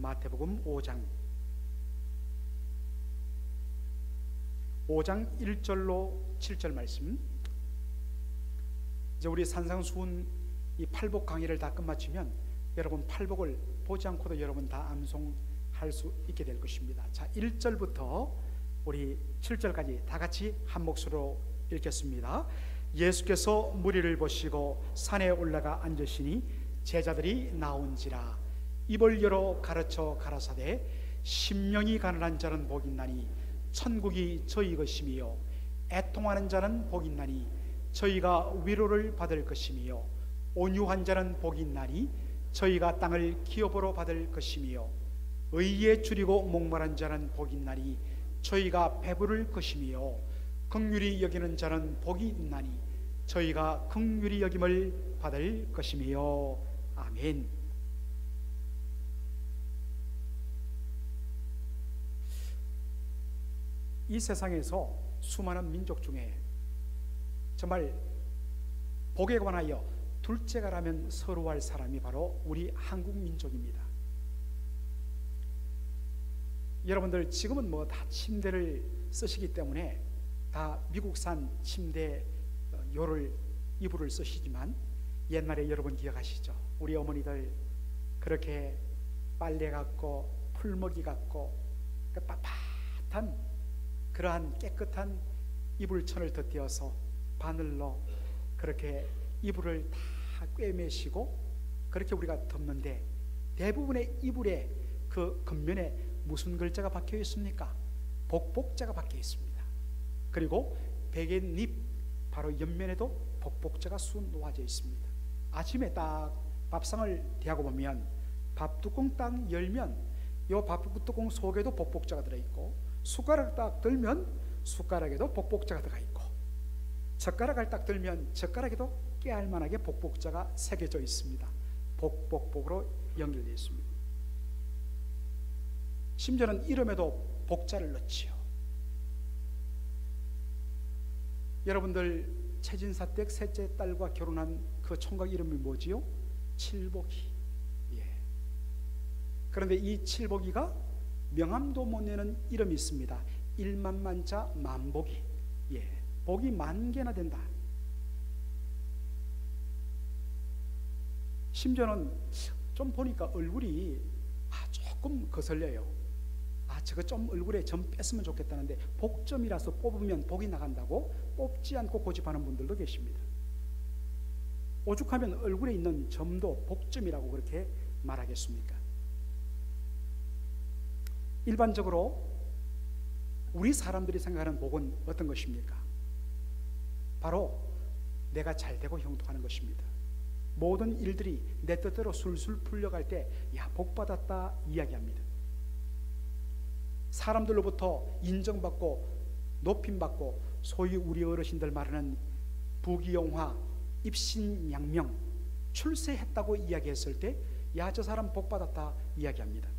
마태복음 5장 1절로 7절 말씀. 이제 우리 산상수훈 이 팔복 강의를 다 끝마치면 여러분 팔복을 보지 않고도 여러분 다 암송할 수 있게 될 것입니다. 자, 1절부터 우리 7절까지 다 같이 한 목소리로 읽겠습니다. 예수께서 무리를 보시고 산에 올라가 앉으시니 제자들이 나온지라. 입을 열어 가르쳐 가라사대 심령이 가난한 자는 복이 있나니 천국이 저희 것이며 애통하는 자는 복이 있나니 저희가 위로를 받을 것이며 온유한 자는 복이 있나니 저희가 땅을 기업으로 받을 것이며 의에 줄이고 목마른 자는 복이 있나니 저희가 배부를 것이며 긍휼히 여기는 자는 복이 있나니 저희가 긍휼히 여김을 받을 것이며. 아멘. 이 세상에서 수많은 민족 중에 정말 복에 관하여 둘째가라면 서러워할 사람이 바로 우리 한국 민족입니다. 여러분들 지금은 뭐 다 침대를 쓰시기 때문에 다 미국산 침대 요를 이불을 쓰시지만 옛날에 여러분 기억하시죠? 우리 어머니들 그렇게 빨래 같고 풀먹이 같고 빳빳한 그러한 깨끗한 이불천을 덧대어서 바늘로 그렇게 이불을 다 꿰매시고 그렇게 우리가 덮는데 대부분의 이불에 그 겉면에 무슨 글자가 박혀 있습니까? 복복자가 박혀 있습니다. 그리고 베갯잎 바로 옆면에도 복복자가 쑥 놓아져 있습니다. 아침에 딱 밥상을 대하고 보면 밥뚜껑 딱 열면 이 밥뚜껑 속에도 복복자가 들어있고 숟가락 딱 들면 숟가락에도 복복자가 들어가 있고 젓가락을 딱 들면 젓가락에도 깨알만하게 복복자가 새겨져 있습니다. 복복복으로 연결되어 있습니다. 심지어는 이름에도 복자를 넣지요. 여러분들 최진사댁 셋째 딸과 결혼한 그 총각 이름이 뭐지요? 칠복이. 예. 그런데 이 칠복이가 명함도 못 내는 이름이 있습니다. 일만만자 만복이. 예. 복이 만 개나 된다. 심지어는 좀 보니까 얼굴이 조금 거슬려요. 저거 좀 얼굴에 점 뺐으면 좋겠다는데 복점이라서 뽑으면 복이 나간다고 뽑지 않고 고집하는 분들도 계십니다. 오죽하면 얼굴에 있는 점도 복점이라고 그렇게 말하겠습니까? 일반적으로 우리 사람들이 생각하는 복은 어떤 것입니까? 바로 내가 잘되고 형통하는 것입니다. 모든 일들이 내 뜻대로 술술 풀려갈 때 야, 복 받았다 이야기합니다. 사람들로부터 인정받고 높임받고 소위 우리 어르신들 말하는 부귀영화, 입신양명, 출세했다고 이야기했을 때 야, 저 사람 복 받았다 이야기합니다.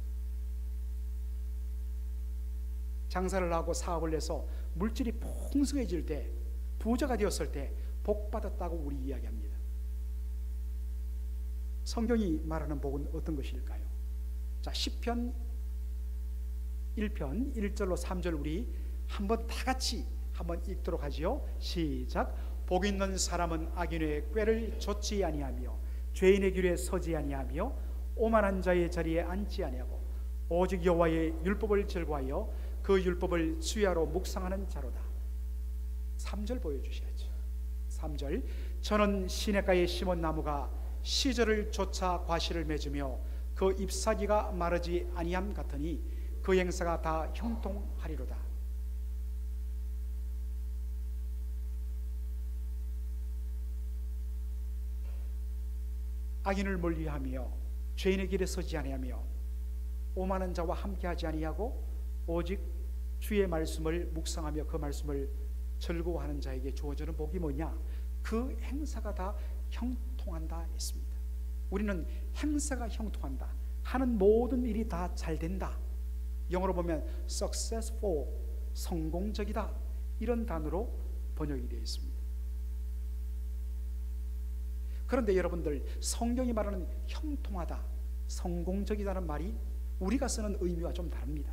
장사를 하고 사업을 해서 물질이 풍성해질 때, 부자가 되었을 때 복 받았다고 우리 이야기합니다. 성경이 말하는 복은 어떤 것일까요? 자, 시편 1편 1절로 3절 우리 한번 다 같이 한번 읽도록 하지요. 시작. 복 있는 사람은 악인의 꾀를 좇지 아니하며 죄인의 길에 서지 아니하며 오만한 자의 자리에 앉지 아니하고 오직 여호와의 율법을 즐거워하여 그 율법을 주야로 묵상하는 자로다. 3절 보여주셔야죠. 3절. 저는 시냇가에 심은 나무가 시절을 쫓아 과실을 맺으며 그 잎사귀가 마르지 아니함 같으니 그 행사가 다 형통하리로다. 악인을 멀리하며 죄인의 길에 서지 아니하며 오만한 자와 함께하지 아니하고 오직 주의 말씀을 묵상하며 그 말씀을 즐거워하는 자에게 주어지는 복이 뭐냐? 그 행사가 다 형통한다 했습니다. 우리는 행사가 형통한다, 하는 모든 일이 다 잘 된다, 영어로 보면 successful, 성공적이다, 이런 단어로 번역이 되어 있습니다. 그런데 여러분들, 성경이 말하는 형통하다, 성공적이다는 말이 우리가 쓰는 의미와 좀 다릅니다.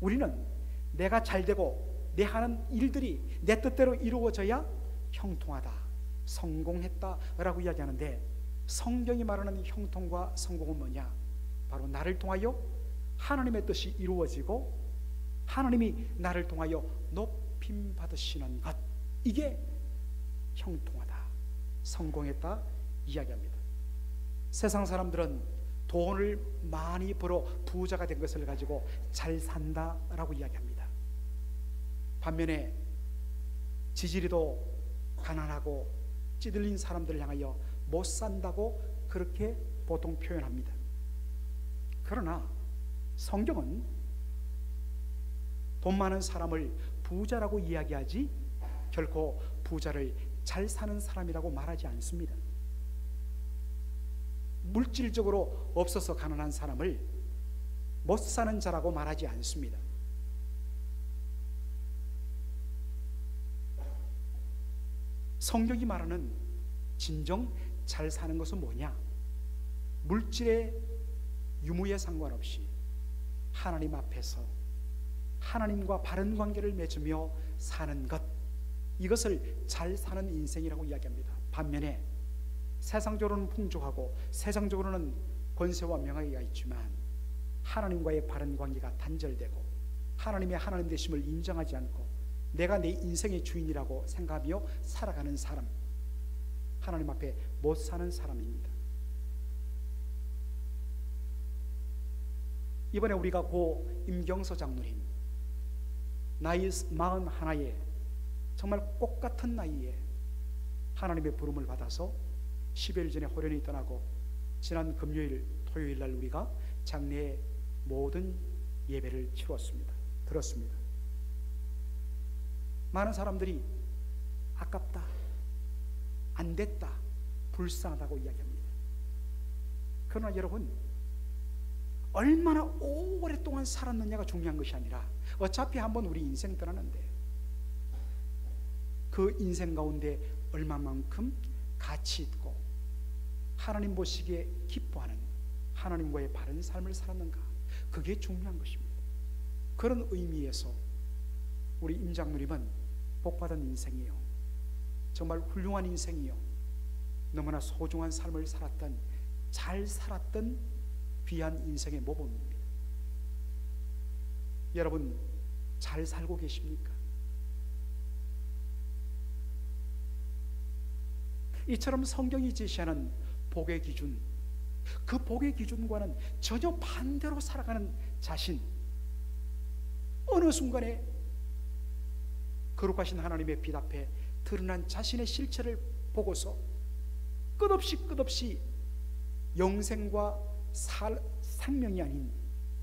우리는 내가 잘되고 내 하는 일들이 내 뜻대로 이루어져야 형통하다, 성공했다 라고 이야기하는데, 성경이 말하는 형통과 성공은 뭐냐? 바로 나를 통하여 하나님의 뜻이 이루어지고 하나님이 나를 통하여 높임 받으시는 것, 이게 형통하다, 성공했다 이야기합니다. 세상 사람들은 돈을 많이 벌어 부자가 된 것을 가지고 잘 산다라고 이야기합니다. 반면에 지지리도 가난하고 찌들린 사람들을 향하여 못 산다고 그렇게 보통 표현합니다. 그러나 성경은 돈 많은 사람을 부자라고 이야기하지 결코 부자를 잘 사는 사람이라고 말하지 않습니다. 물질적으로 없어서 가난한 사람을 못 사는 자라고 말하지 않습니다. 성경이 말하는 진정 잘 사는 것은 뭐냐? 물질의 유무에 상관없이 하나님 앞에서 하나님과 바른 관계를 맺으며 사는 것, 이것을 잘 사는 인생이라고 이야기합니다. 반면에 세상적으로는 풍족하고 세상적으로는 권세와 명예가 있지만 하나님과의 바른 관계가 단절되고 하나님의 하나님 되심을 인정하지 않고 내가 내 인생의 주인이라고 생각하며 살아가는 사람, 하나님 앞에 못 사는 사람입니다. 이번에 우리가 고 임경서 장로님, 나이 41에 정말 꽃같은 나이에 하나님의 부름을 받아서 10일 전에 호련히 떠나고 지난 금요일 토요일 날 우리가 장례의 모든 예배를 치렀습니다. 들었습니다. 많은 사람들이 아깝다, 안 됐다, 불쌍하다고 이야기합니다. 그러나 여러분, 얼마나 오랫동안 살았느냐가 중요한 것이 아니라 어차피 한번 우리 인생 떠나는데 그 인생 가운데 얼마만큼 가치 있고 하나님 보시기에 기뻐하는 하나님과의 바른 삶을 살았는가, 그게 중요한 것입니다. 그런 의미에서 우리 임장로님은 복받은 인생이요, 정말 훌륭한 인생이요, 너무나 소중한 삶을 살았던, 잘 살았던 귀한 인생의 모범입니다. 여러분 잘 살고 계십니까? 이처럼 성경이 제시하는 복의 기준, 그 복의 기준과는 전혀 반대로 살아가는 자신, 어느 순간에 거룩하신 하나님의 빛 앞에 드러난 자신의 실체를 보고서 끝없이 영생과 생명이 아닌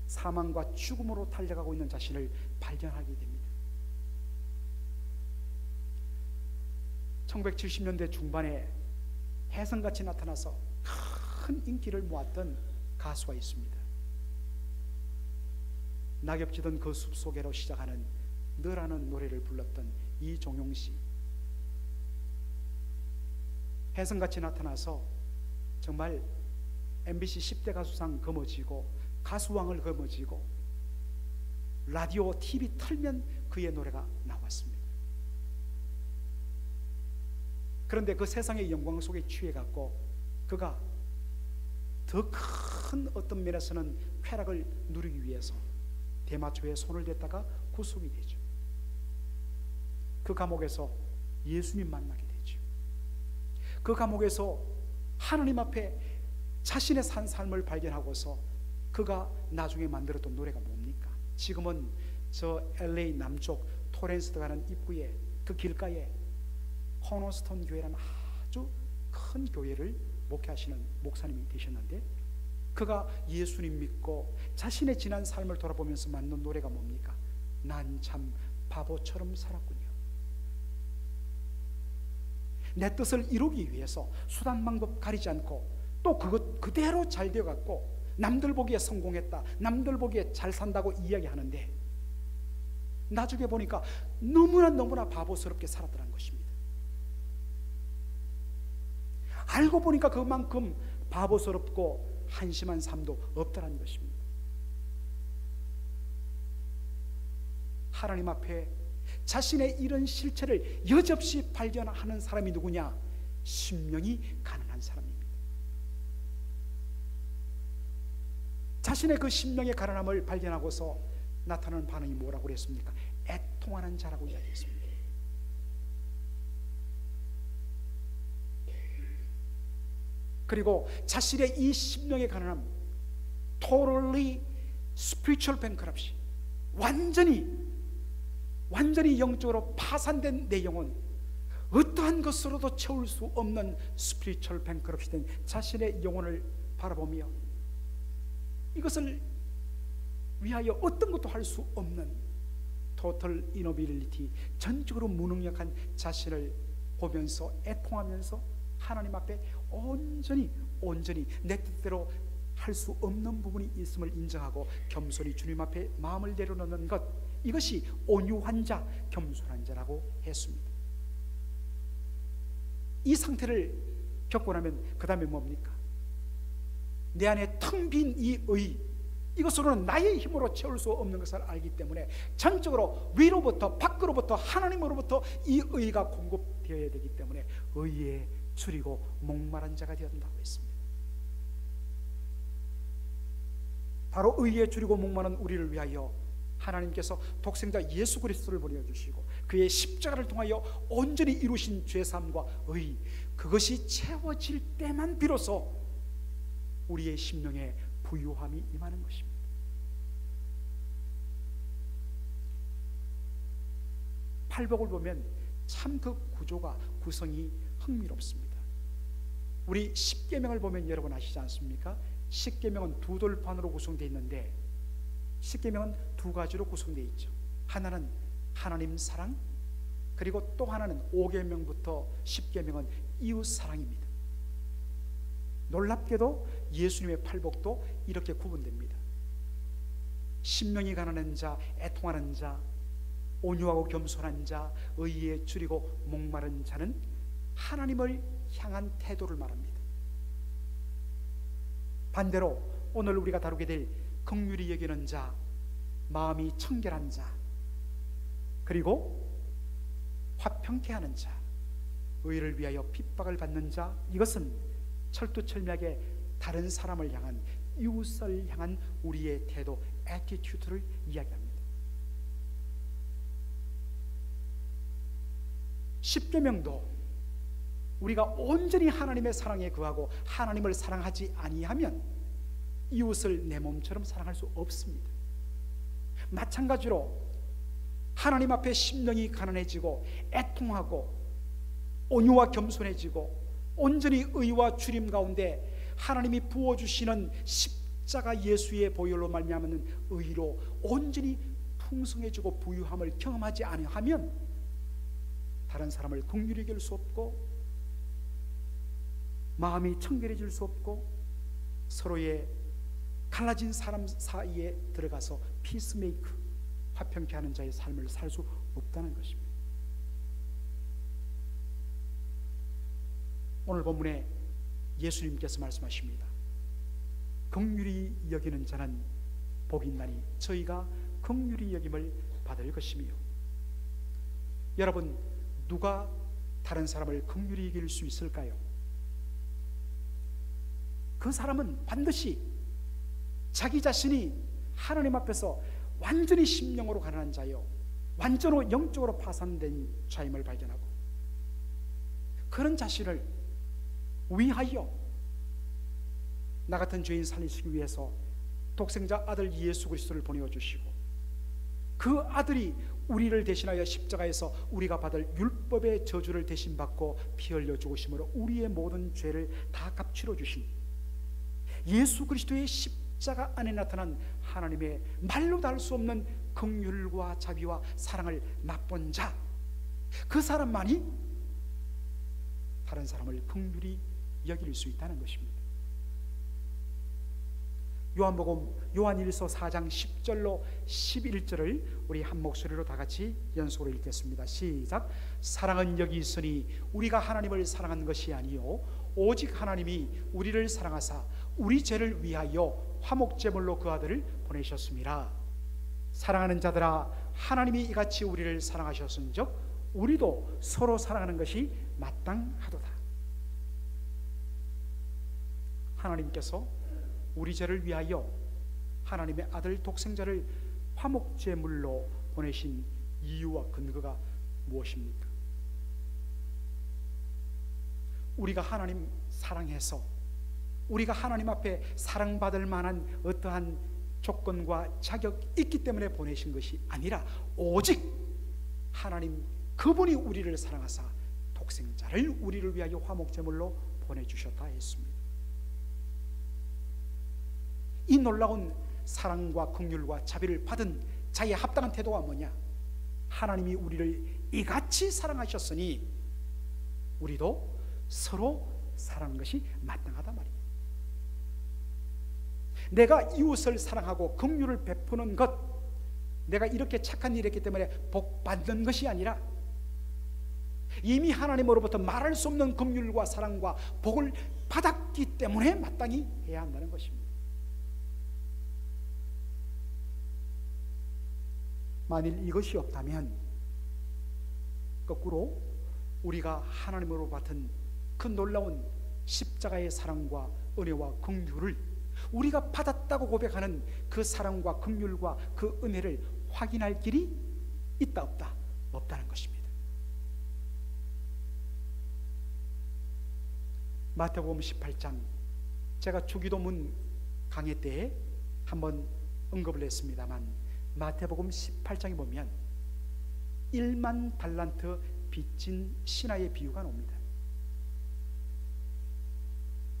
사망과 죽음으로 달려가고 있는 자신을 발견하게 됩니다. 1970년대 중반에 혜성같이 나타나서 큰 인기를 모았던 가수가 있습니다. 낙엽지던 그 숲속에로 시작하는 너라는 노래를 불렀던 이종용씨, 혜성같이 나타나서 정말 MBC 10대 가수상 거머쥐고 가수왕을 거머쥐고 라디오, TV 틀면 그의 노래가 나왔습니다. 그런데 그 세상의 영광 속에 취해갖고 그가 더 큰 어떤 면에서는 쾌락을 누리기 위해서 대마초에 손을 댔다가 구속이 되죠. 그 감옥에서 예수님 만나게 되죠. 그 감옥에서 하나님 앞에 자신의 산 삶을 발견하고서 그가 나중에 만들었던 노래가 뭡니까? 지금은 저 LA 남쪽 토렌스 가는 입구에 그 길가에 코너스톤 교회라는 아주 큰 교회를 목회하시는 목사님이 되셨는데, 그가 예수님 믿고 자신의 지난 삶을 돌아보면서 만든 노래가 뭡니까? 난 참 바보처럼 살았군요. 내 뜻을 이루기 위해서 수단 방법 가리지 않고 또 그것 그대로 잘 되어갖고 남들 보기에 성공했다, 남들 보기에 잘 산다고 이야기하는데 나중에 보니까 너무나 바보스럽게 살았다는 것입니다. 알고 보니까 그만큼 바보스럽고 한심한 삶도 없다는 것입니다. 하나님 앞에 자신의 이런 실체를 여지없이 발견하는 사람이 누구냐? 심령이 가난한 사람입니다. 자신의 그 심령의 가난함을 발견하고서 나타나는 반응이 뭐라고 그랬습니까? 애통하는 자라고 이야기했습니다. 그리고 자신의 이 심령의 가난함, totally spiritual bankruptcy, 완전히 영적으로 파산된 내 영혼, 어떠한 것으로도 채울 수 없는 spiritual bankruptcy 된 자신의 영혼을 바라보며 이것을 위하여 어떤 것도 할 수 없는 total inability, 전적으로 무능력한 자신을 보면서 애통하면서 하나님 앞에 온전히 내 뜻대로 할 수 없는 부분이 있음을 인정하고 겸손히 주님 앞에 마음을 내려놓는 것, 이것이 온유한 자, 겸손한 자라고 했습니다. 이 상태를 겪고 나면 그 다음에 뭡니까? 내 안에 텅 빈 이 의, 이것으로는 나의 힘으로 채울 수 없는 것을 알기 때문에 전적으로 위로부터 밖으로부터 하나님으로부터 이 의가 공급되어야 되기 때문에 의에 줄이고 목마른 자가 되었다고 했습니다. 바로 의에 줄이고 목마른 우리를 위하여 하나님께서 독생자 예수 그리스도를 보내주시고 그의 십자가를 통하여 온전히 이루신 죄사함과 의, 그것이 채워질 때만 비로소 우리의 심령에 부유함이 임하는 것입니다. 팔복을 보면 참 그 구조가, 구성이 흥미롭습니다. 우리 십계명을 보면 여러분 아시지 않습니까? 십계명은 두 돌판으로 구성되어 있는데 십계명은 두 가지로 구성되어 있죠. 하나는 하나님 사랑, 그리고 또 하나는 5계명부터 10계명은 이웃 사랑입니다. 놀랍게도 예수님의 팔복도 이렇게 구분됩니다. 심령이 가난한 자, 애통하는 자, 온유하고 겸손한 자, 의에 줄이고 목마른 자는 하나님을 향한 태도를 말합니다. 반대로 오늘 우리가 다루게 될 긍휼히 여기는 자, 마음이 청결한 자, 그리고 화평케 하는 자, 의를 위하여 핍박을 받는 자, 이것은 철두철미하게 다른 사람을 향한, 이웃을 향한 우리의 태도, 애티튜드를 이야기합니다. 십계명도 우리가 온전히 하나님의 사랑에 거하고 하나님을 사랑하지 아니하면 이웃을 내 몸처럼 사랑할 수 없습니다. 마찬가지로 하나님 앞에 심령이 가난해지고 애통하고 온유와 겸손해지고 온전히 의와 주림 가운데 하나님이 부어주시는 십자가 예수의 보혈로 말미암는 의로 온전히 풍성해지고 부유함을 경험하지 아니하면 다른 사람을 긍휼히 여길 수 없고 마음이 청결해질 수 없고 서로의 갈라진 사람 사이에 들어가서 피스메이크, 화평케 하는 자의 삶을 살 수 없다는 것입니다. 오늘 본문에 예수님께서 말씀하십니다. 긍휼히 여기는 자는 복이 있나니 저희가 긍휼히 여김을 받을 것이며. 여러분, 누가 다른 사람을 긍휼히 여길 수 있을까요? 그 사람은 반드시 자기 자신이 하나님 앞에서 완전히 심령으로 가난한 자요, 완전히 영적으로 파산된 자임을 발견하고 그런 자신을 위하여 나 같은 죄인 살리시기 위해서 독생자 아들 예수 그리스도를 보내어 주시고 그 아들이 우리를 대신하여 십자가에서 우리가 받을 율법의 저주를 대신 받고 피 흘려 죽으심으로 우리의 모든 죄를 다 값치러 주신 예수 그리스도의 십자가 안에 나타난 하나님의 말로 다 할 수 없는 긍휼과 자비와 사랑을 맛본 자, 그 사람만이 다른 사람을 긍휼히 여길 수 있다는 것입니다. 요한일서 4장 10절로 11절을 우리 한 목소리로 다 같이 연속으로 읽겠습니다. 시작. 사랑은 여기 있으니 우리가 하나님을 사랑한 것이 아니요 오직 하나님이 우리를 사랑하사 우리 죄를 위하여 화목제물로 그 아들을 보내셨습니다. 사랑하는 자들아, 하나님이 이같이 우리를 사랑하셨은즉 우리도 서로 사랑하는 것이 마땅하도다. 하나님께서 우리 죄를 위하여 하나님의 아들 독생자를 화목제물로 보내신 이유와 근거가 무엇입니까? 우리가 하나님 사랑해서 우리가 하나님 앞에 사랑받을 만한 어떠한 조건과 자격이 있기 때문에 보내신 것이 아니라 오직 하나님 그분이 우리를 사랑하사 독생자를 우리를 위하여 화목제물로 보내주셨다 했습니다. 이 놀라운 사랑과 긍휼과 자비를 받은 자의 합당한 태도가 뭐냐? 하나님이 우리를 이같이 사랑하셨으니 우리도 서로 사랑하는 것이 마땅하다 말입니다. 내가 이웃을 사랑하고 긍휼을 베푸는 것, 내가 이렇게 착한 일을 했기 때문에 복 받는 것이 아니라 이미 하나님으로부터 말할 수 없는 긍휼과 사랑과 복을 받았기 때문에 마땅히 해야 한다는 것입니다. 만일 이것이 없다면 거꾸로 우리가 하나님으로 받은 그 놀라운 십자가의 사랑과 은혜와 긍휼을 우리가 받았다고 고백하는 그 사랑과 긍휼과 그 은혜를 확인할 길이 있다 없다? 없다는 것입니다. 마태복음 18장, 제가 주기도문 강의 때에 한번 언급을 했습니다만 마태복음 18장에 보면 1만 달란트 빚진 신하의 비유가 나옵니다.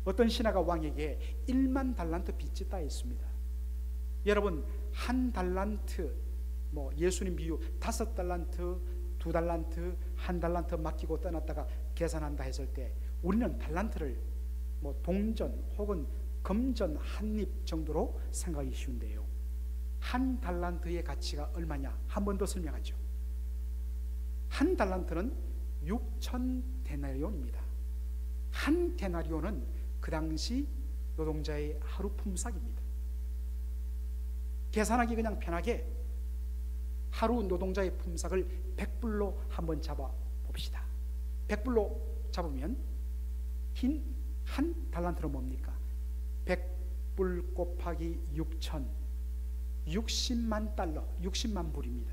어떤 신하가 왕에게 1만 달란트 빚졌다 했습니다. 여러분, 한 달란트, 예수님 비유 5달란트, 2달란트, 1달란트 맡기고 떠났다가 계산한다 했을 때 우리는 달란트를 동전 혹은 금전 한 입 정도로 생각하기 쉬운데요, 한 달란트의 가치가 얼마냐? 한 번 더 설명하죠. 한 달란트는 6천 데나리온입니다. 한 데나리온은 그 당시 노동자의 하루 품삯입니다. 계산하기 그냥 편하게 하루 노동자의 품삯을 100불로 한번 잡아 봅시다. 100불로 잡으면 한 달란트는 뭡니까? 100불 곱하기 6천, 60만 달러, 60만 불입니다.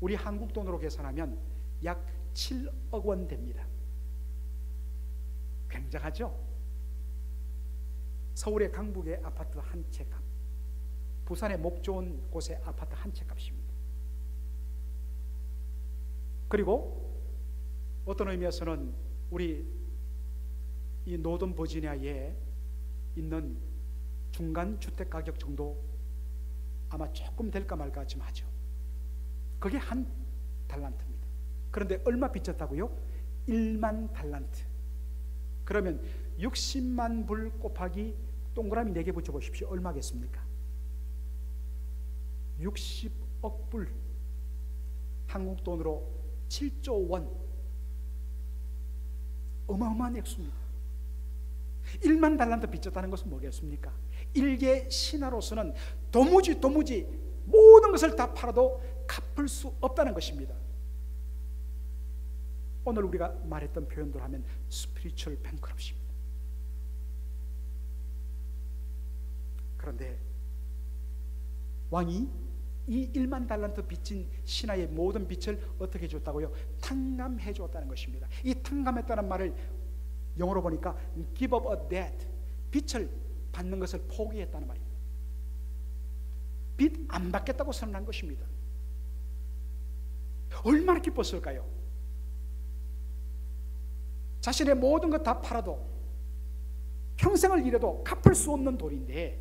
우리 한국 돈으로 계산하면 약 7억 원 됩니다. 굉장하죠? 서울의 강북의 아파트 한 채 값, 부산의 목 좋은 곳의 아파트 한 채 값입니다. 그리고 어떤 의미에서는 우리 이 노던 버지니아에 있는 중간 주택 가격 정도 아마 조금 될까 말까 좀 하죠. 그게 한 달란트입니다. 그런데 얼마 빚졌다고요? 1만 달란트. 그러면 60만 불 곱하기 동그라미 4개 붙여보십시오. 얼마겠습니까? 60억 불, 한국 돈으로 7조 원. 어마어마한 액수입니다. 1만 달란트 빚졌다는 것은 뭐겠습니까? 일개 신하로서는 도무지 모든 것을 다 팔아도 갚을 수 없다는 것입니다. 오늘 우리가 말했던 표현들 하면 스피리추얼 뱅크럽시입니다. 그런데 왕이 이 1만 달란트 빚진 신하의 모든 빚을 어떻게 줬다고요? 탕감해 줬다는 것입니다. 이 탕감했다는 말을 영어로 보니까 give up a debt, 빚을 받는 것을 포기했다는 말입니다. 빚 안 받겠다고 선언한 것입니다. 얼마나 기뻤을까요? 자신의 모든 것 다 팔아도 평생을 일해도 갚을 수 없는 돈인데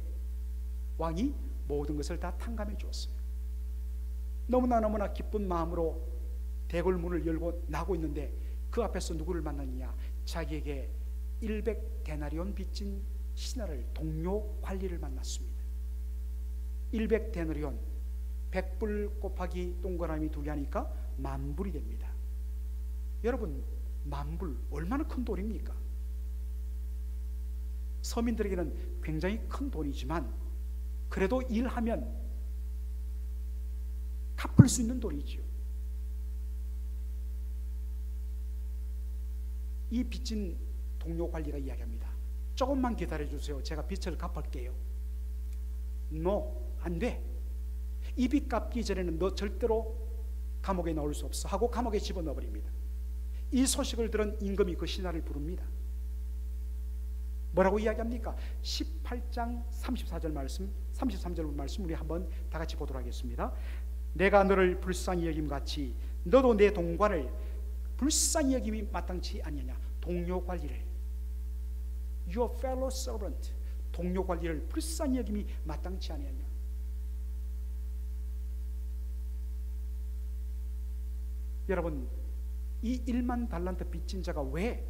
왕이 모든 것을 다 탕감해 주었어요. 너무나 기쁜 마음으로 대궐문을 열고 나고 있는데 그 앞에서 누구를 만나느냐? 자기에게 100데나리온 빚진 신하를, 동료 관리를 만났습니다. 100데나리온, 100불 곱하기 동그라미 2개 하니까 10,000불이 됩니다. 여러분, 10,000불 얼마나 큰 돈입니까? 서민들에게는 굉장히 큰 돈이지만 그래도 일하면 갚을 수 있는 돈이지요. 이 빚진 동료 관리가 이야기합니다. 조금만 기다려주세요. 제가 빚을 갚을게요. No, 안 돼. 이 빚 갚기 전에는 너 절대로 감옥에 넣을 수 없어 하고 감옥에 집어넣어버립니다. 이 소식을 들은 임금이 그 신하를 부릅니다. 뭐라고 이야기합니까? 18장 34절 말씀, 33절 말씀 우리 한번 다 같이 보도록 하겠습니다. 내가 너를 불쌍히 여김같이 너도 내 동관을 불쌍히 여김이 마땅치 아니하냐. 동료 관리를, your fellow servant, 동료 관리를 불쌍히 여김이 마땅치 아니하냐. 여러분, 이 1만 달란트 빚진 자가 왜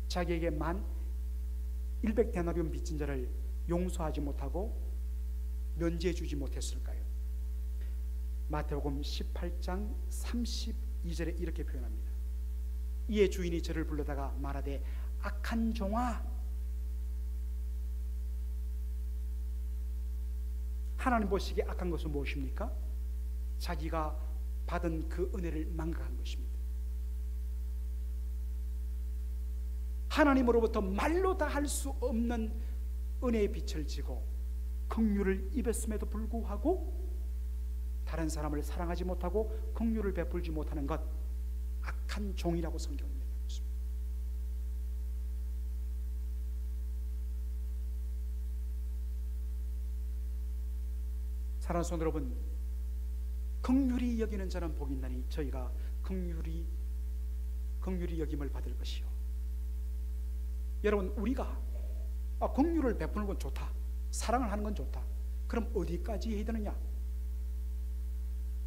자기에게 100데나리온 빚진 자를 용서하지 못하고 면제해 주지 못했을까요? 마태복음 18장 32절에 이렇게 표현합니다. 이에 주인이 저를 불러다가 말하되 악한 종아, 하나님 보시기에 악한 것은 무엇입니까? 자기가 받은 그 은혜를 망각한 것입니다. 하나님으로부터 말로 다 할 수 없는 은혜의 빛을 지고 긍휼을 입었음에도 불구하고 다른 사람을 사랑하지 못하고 긍휼을 베풀지 못하는 것, 악한 종이라고 성경은 얘기하고 있습니다. 사랑하는 성도 여러분, 긍휼히 여기는 자는 복이 있나니 저희가 긍휼히 여김을 받을 것이요. 여러분, 우리가 긍휼을 베푸는 건 좋다, 사랑을 하는 건 좋다. 그럼 어디까지 해야 되느냐?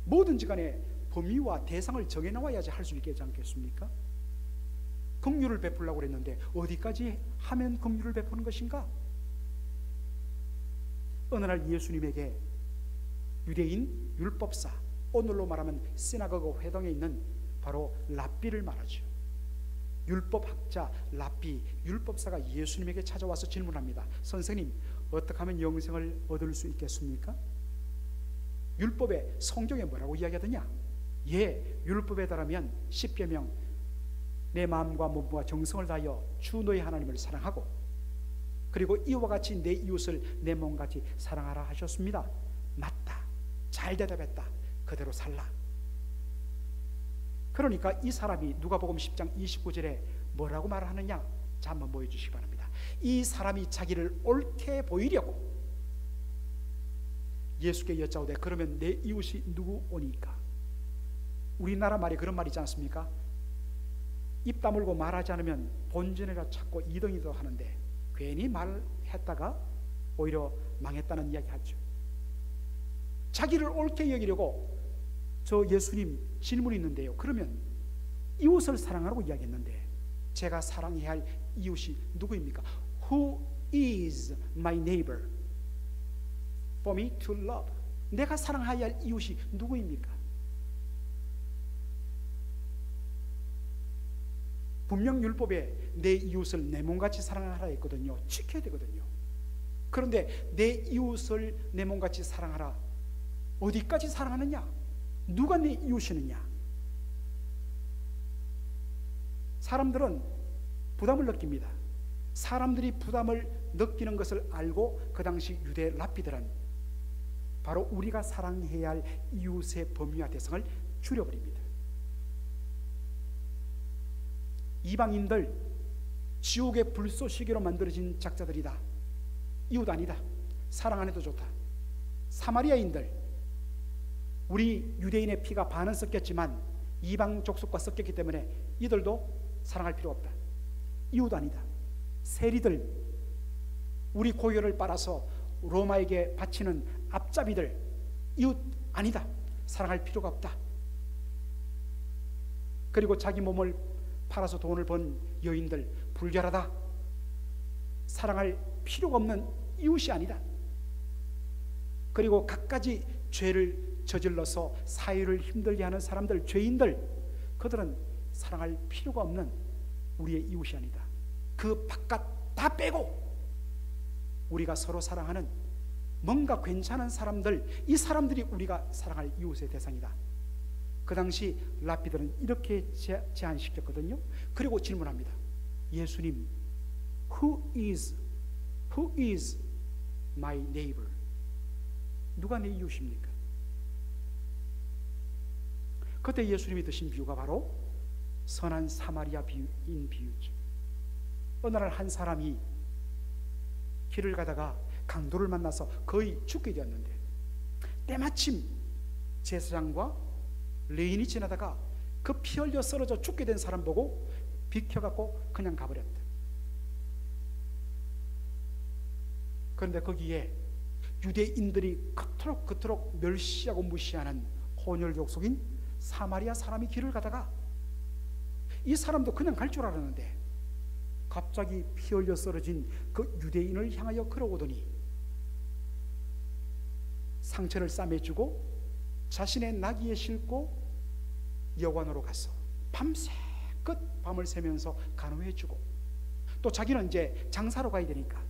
뭐든지 간에 범위와 대상을 정해놓아야지 할 수 있게 하지 않겠습니까? 긍휼을 베풀려고 그랬는데 어디까지 하면 긍휼을 베푸는 것인가? 어느 날 예수님에게 유대인 율법사, 오늘로 말하면 시나고그 회당에 있는 바로 랍비를 말하죠. 율법학자 랍비, 율법사가 예수님에게 찾아와서 질문합니다. 선생님, 어떻게 하면 영생을 얻을 수 있겠습니까? 율법에, 성경에 뭐라고 이야기하더냐? 율법에 따르면 10계명, 내 마음과 몸과 정성을 다하여 주 너의 하나님을 사랑하고 그리고 이와 같이 내 이웃을 내 몸같이 사랑하라 하셨습니다. 맞다, 잘 대답했다, 그대로 살라. 그러니까 이 사람이 누가복음 10장 29절에 뭐라고 말하느냐? 자, 한번 보여주시기 바랍니다. 이 사람이 자기를 옳게 보이려고 예수께 여짜오되 그러면 내 이웃이 누구오니까? 우리나라 말이 그런 말이지 않습니까? 입 다물고 말하지 않으면 본전이라 찾고 이등이도 하는데 괜히 말했다가 오히려 망했다는 이야기 하죠. 자기를 옳게 여기려고 저 예수님 질문이 있는데요. 그러면 이웃을 사랑하라고 이야기했는데 제가 사랑해야 할 이웃이 누구입니까? Who is my neighbor for me to love? 내가 사랑해야 할 이웃이 누구입니까? 분명 율법에 내 이웃을 내 몸같이 사랑하라 했거든요. 지켜야 되거든요. 그런데 내 이웃을 내 몸같이 사랑하라, 어디까지 사랑하느냐? 누가 내 이웃이느냐? 사람들은 부담을 느낍니다. 사람들이 부담을 느끼는 것을 알고 그 당시 유대 랍비들은 바로 우리가 사랑해야 할 이웃의 범위와 대상을 줄여버립니다. 이방인들, 지옥의 불쏘시개로 만들어진 작자들이다, 이웃 아니다, 사랑 안 해도 좋다. 사마리아인들, 우리 유대인의 피가 반은 섞였지만 이방 족속과 섞였기 때문에 이들도 사랑할 필요 없다, 이웃 아니다. 세리들, 우리 고혈을 빨아서 로마에게 바치는 앞잡이들, 이웃 아니다, 사랑할 필요가 없다. 그리고 자기 몸을 팔아서 돈을 번 여인들, 불결하다, 사랑할 필요가 없는 이웃이 아니다. 그리고 갖가지 죄를 저질러서 사회를 힘들게 하는 사람들, 죄인들, 그들은 사랑할 필요가 없는 우리의 이웃이 아니다. 그 바깥 다 빼고 우리가 서로 사랑하는 뭔가 괜찮은 사람들, 이 사람들이 우리가 사랑할 이웃의 대상이다. 그 당시 랍비들은 이렇게 제안시켰거든요. 그리고 질문합니다. 예수님, Who is my neighbor? 누가 내 이웃입니까? 그때 예수님이 드신 비유가 바로 선한 사마리아 비유인 비유죠. 어느 날 한 사람이 길을 가다가 강도를 만나서 거의 죽게 되었는데, 때마침 제사장과 레인이 지나다가 그 피 흘려 쓰러져 죽게 된 사람 보고 비켜갖고 그냥 가버렸다. 그런데 거기에 유대인들이 그토록 멸시하고 무시하는 혼혈족속인 사마리아 사람이 길을 가다가 이 사람도 그냥 갈 줄 알았는데 갑자기 피 흘려 쓰러진 그 유대인을 향하여 걸어오더니 상처를 싸매주고 자신의 나귀에 싣고 여관으로 가서 밤새껏 밤을 새면서 간호해주고, 또 자기는 이제 장사로 가야 되니까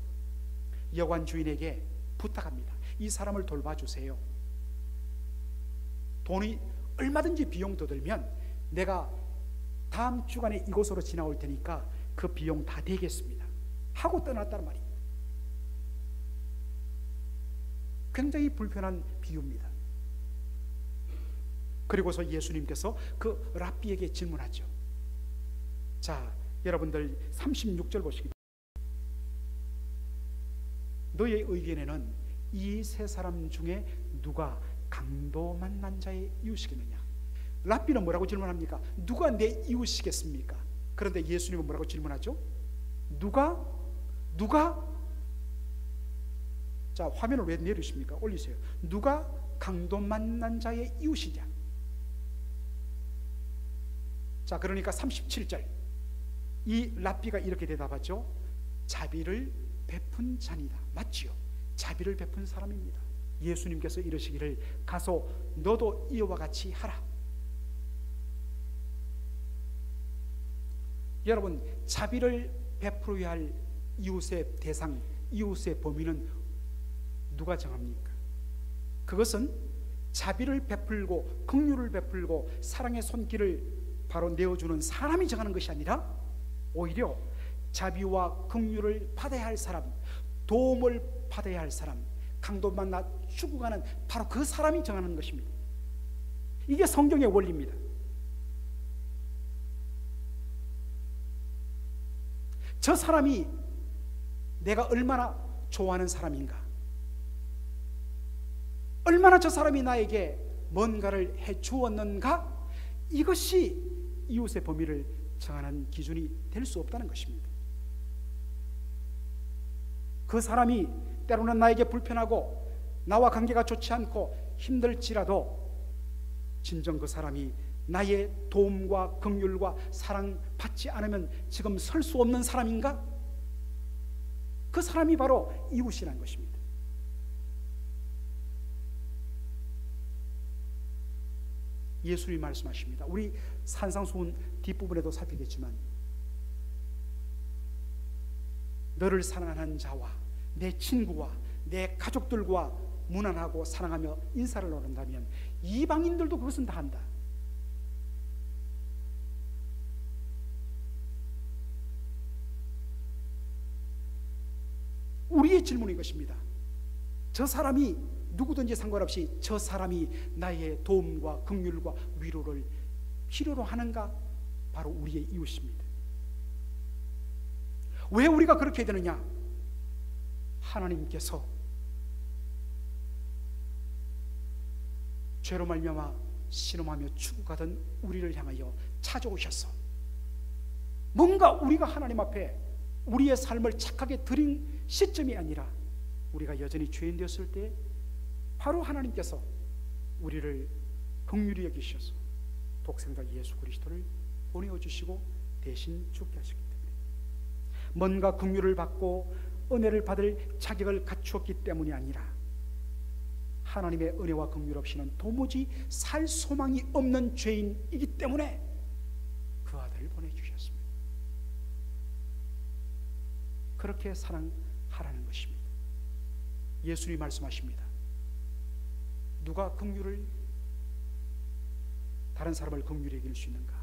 여관 주인에게 부탁합니다. 이 사람을 돌봐주세요. 돈이 얼마든지 비용 더 들면 내가 다음 주간에 이곳으로 지나올 테니까 그 비용 다 되겠습니다 하고 떠났단 말입니다. 굉장히 불편한 비유입니다. 그리고서 예수님께서 그 랍비에게 질문하죠. 자, 여러분들 36절 보시기 바랍니다. 너의 의견에는 이 세 사람 중에 누가 강도 만난 자의 이웃이겠느냐? 랍비는 뭐라고 질문합니까? 누가 내 이웃이겠습니까? 그런데 예수님은 뭐라고 질문하죠? 누가? 자, 화면을 왜 내리십니까? 올리세요. 누가 강도 만난 자의 이웃이냐? 자, 그러니까 37절 이 랍비가 이렇게 대답하죠. 자비를 베푼 자니다. 맞지요? 자비를 베푼 사람입니다. 예수님께서 이러시기를 가서 너도 이와 같이 하라. 여러분, 자비를 베풀어야 할 이웃의 대상, 이웃의 범위는 누가 정합니까? 그것은 자비를 베풀고 긍휼을 베풀고 사랑의 손길을 바로 내어주는 사람이 정하는 것이 아니라 오히려 자비와 긍휼을 받아야 할 사람, 도움을 받아야 할 사람, 강도 만나 죽어가는 바로 그 사람이 정하는 것입니다. 이게 성경의 원리입니다. 저 사람이 내가 얼마나 좋아하는 사람인가, 얼마나 저 사람이 나에게 뭔가를 해주었는가, 이것이 이웃의 범위를 정하는 기준이 될 수 없다는 것입니다. 그 사람이 때로는 나에게 불편하고 나와 관계가 좋지 않고 힘들지라도 진정 그 사람이 나의 도움과 긍휼과 사랑 받지 않으면 지금 설 수 없는 사람인가? 그 사람이 바로 이웃이라는 것입니다. 예수님이 말씀하십니다. 우리 산상수훈 뒷부분에도 살피겠지만 너를 사랑하는 자와 내 친구와 내 가족들과 무난하고 사랑하며 인사를 나눈다면 이방인들도 그것은 다 한다. 우리의 질문인 것입니다. 저 사람이 누구든지 상관없이 저 사람이 나의 도움과 긍휼과 위로를 필요로 하는가? 바로 우리의 이웃입니다. 왜 우리가 그렇게 되느냐? 하나님께서 죄로 말미암아 신음하며 죽어가던 우리를 향하여 찾아오셔서 뭔가 우리가 하나님 앞에 우리의 삶을 착하게 드린 시점이 아니라 우리가 여전히 죄인 되었을 때 바로 하나님께서 우리를 긍휼히 여기셔서 독생자 예수 그리스도를 보내어 주시고 대신 죽게 하시기 때문에 뭔가 긍휼을 받고 은혜를 받을 자격을 갖추었기 때문이 아니라 하나님의 은혜와 긍휼 없이는 도무지 살 소망이 없는 죄인이기 때문에 그 아들을 보내주셨습니다. 그렇게 사랑하라는 것입니다. 예수님이 말씀하십니다. 누가 다른 사람을 긍휼히 여길 수 있는가?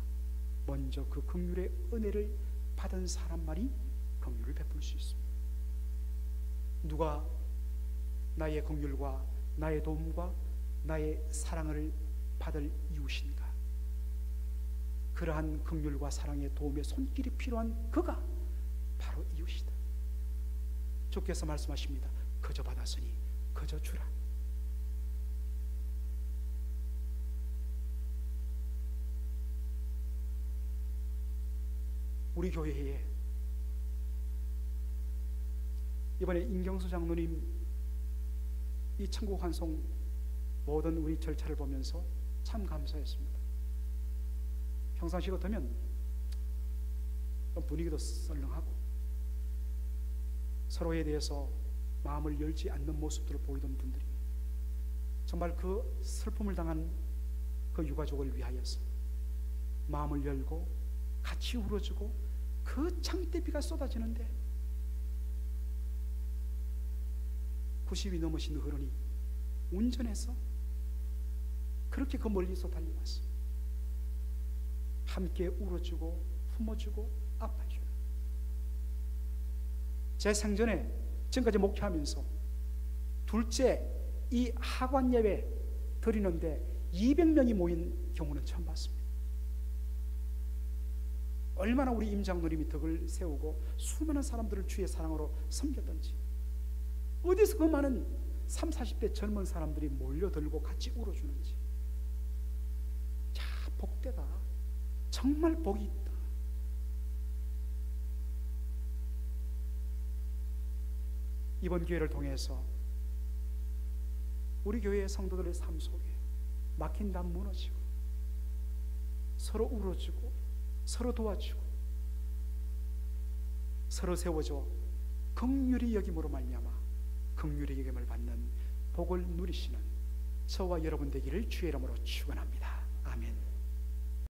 먼저 그 긍휼의 은혜를 받은 사람만이 긍휼을 베풀 수 있습니다. 누가 나의 긍휼과 나의 도움과 나의 사랑을 받을 이웃인가? 그러한 긍휼과 사랑의 도움의 손길이 필요한 그가 바로 이웃이다. 주께서 말씀하십니다. 그저 받았으니 그저 주라. 우리 교회에 이번에 임경수 장로님 이 천국 환송 모든 우리 절차를 보면서 참 감사했습니다. 평상시 같으면 좀 분위기도 썰렁하고 서로에 대해서 마음을 열지 않는 모습들을 보이던 분들이 정말 그 슬픔을 당한 그 유가족을 위하여서 마음을 열고 같이 울어주고 그 장대비가 쏟아지는데 90이 넘으신 어른이 운전해서 그렇게 그 멀리서 달려왔어. 함께 울어주고 품어주고 아파주고. 제 생전에 지금까지 목회하면서 둘째 이 하관 예배 드리는데 200명이 모인 경우는 처음 봤습니다. 얼마나 우리 임장로님이 덕을 세우고 수많은 사람들을 주의 사랑으로 섬겼던지, 어디서 그 많은 30, 40대 젊은 사람들이 몰려들고 같이 울어주는지. 자, 복되다. 정말 복이 있다. 이번 기회를 통해서 우리 교회의 성도들의 삶 속에 막힌 담 무너지고 서로 울어주고 서로 도와주고 서로 세워줘 긍휼히 여김으로 말미암아 긍휼히 여김을 받는 복을 누리시는 저와 여러분 되기를 주의 이름으로 축원합니다. 아멘.